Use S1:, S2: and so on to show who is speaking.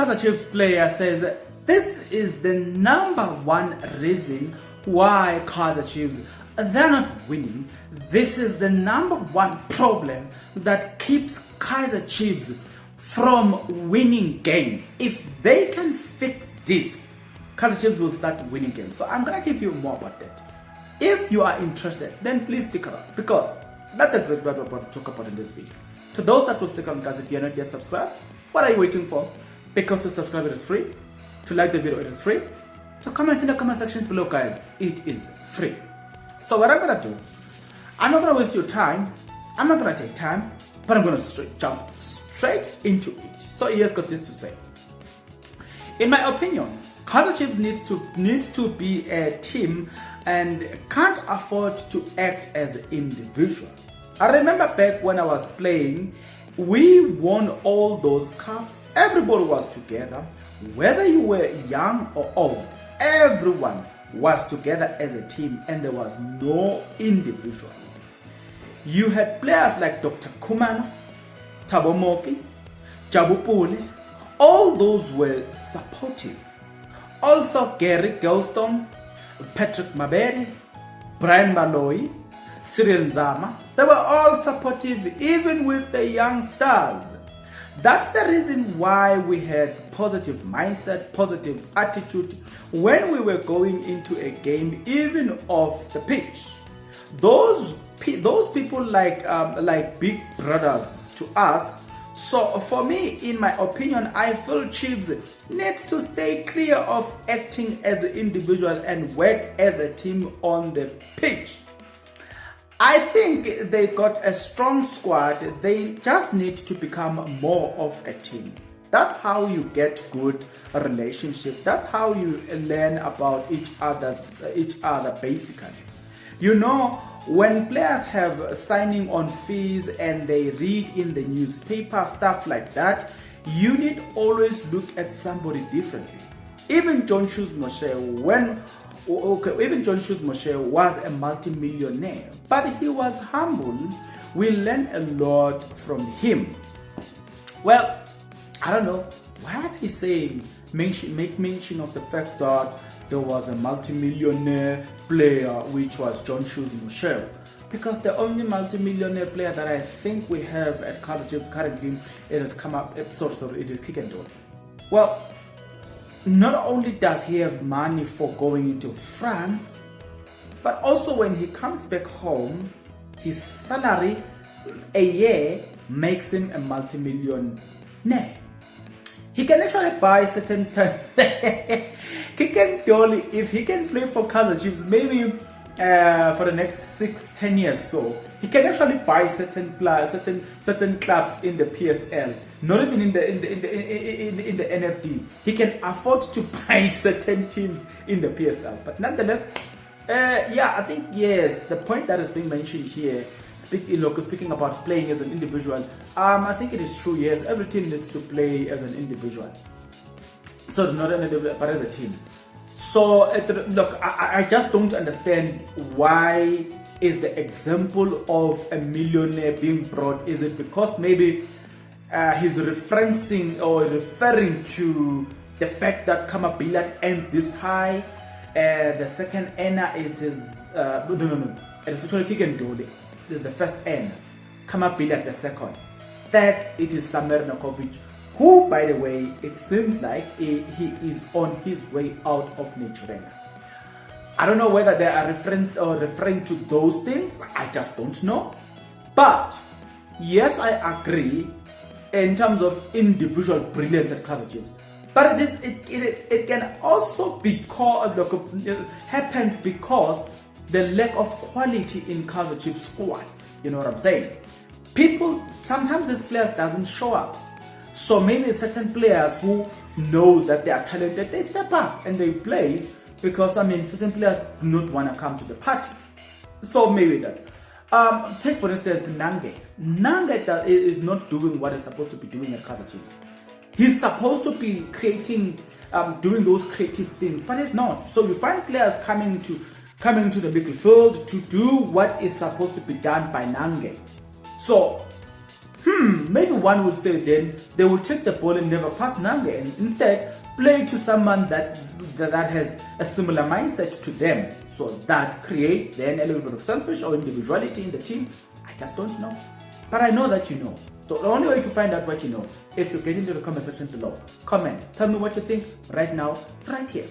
S1: Kaizer Chiefs player says this is the number one reason why Kaizer Chiefs, they're not winning. This is the number one problem that keeps Kaizer Chiefs from winning games. If they can fix this, Kaizer Chiefs will start winning games. So I'm gonna give you more about that. If you are interested, then please stick around, because that's exactly what we're about to talk about in this video. To those that will stick around, guys, if you're not yet subscribed, what are you waiting for? Because to subscribe it is free, to like the video it is free, to comment in the comment section below, guys, it is free. So what I'm gonna do, I'm not gonna waste your time, I'm not gonna take time, but I'm gonna jump straight into it. So he has got this to say. In my opinion, Kaizer Chiefs needs to be a team and can't afford to act as an individual. I remember back when I was playing, we won all those cups. Everybody was together, whether you were young or old. Everyone was together as a team, and there was no individuals. You had players like Dr. Kumano, Thabo Moki, Jabu Pule. All those were supportive. Also Gary Gelston, Patrick Mabere, Brian Malloy, Cyril Nzama, they were all supportive, even with the young stars. That's the reason why we had positive mindset, positive attitude when we were going into a game, even off the pitch. Those people like big brothers to us. So for me, in my opinion, I feel Chiefs needs to stay clear of acting as an individual and work as a team on the pitch. I think they got a strong squad. They just need to become more of a team. That's how you get good relationship. That's how you learn about each other basically. You know, when players have signing on fees and they read in the newspaper, stuff like that, you need always look at somebody differently. Even John Shoes Moshe, was a multi-millionaire, but he was humble. We learned a lot from him. Well, I don't know, why are they saying, make mention of the fact that there was a multi-millionaire player, which was John Shoes Moshe? Because the only multi-millionaire player that I think we have at Kaizer Chiefs currently, it is Kaizer. Well, not only does he have money for going into France, but also when he comes back home, his salary a year makes him a multi-millionaire. He can actually buy certain if he can play for Kaizer Chiefs, maybe for the next 6-10 years, so he can actually buy certain clubs in the PSL, not even in the NFD. He can afford to buy certain teams in the PSL. But nonetheless, I think yes, the point that is being mentioned here, speaking about playing as an individual, I think it is true. Yes, every team needs to play as an individual. So not an individual, but as a team. So look, I just don't understand why is the example of a millionaire being brought. Is it because maybe he's referring to the fact that Kama Billiard ends this high? The second earner is no. It is actually Kick and Dole. This is the first earner. Kama Billiard the second. Third, it is Samer Nakovic, who, by the way, it seems like he is on his way out of Nigeria. I don't know whether they are referring to those things. I just don't know. But yes, I agree in terms of individual brilliance at Kaizer Chiefs. But it can also be happens because the lack of quality in Kaizer Chiefs squads. You know what I'm saying? Sometimes these players doesn't show up. So maybe certain players who know that they are talented, they step up and they play, because certain players do not want to come to the party. So maybe that. Take for instance Nange. Nange is not doing what he's supposed to be doing at Kaizer Chiefs. He's supposed to be doing those creative things, but he's not. So we find players coming to the midfield to do what is supposed to be done by Nange. So, maybe one would say then they will take the ball and never pass Nange and instead play to someone that has a similar mindset to them. So that create then a little bit of selfish or individuality in the team. I just don't know. But I know that you know. So the only way to find out what you know is to get into the comment section below. Comment. Tell me what you think right now, right here.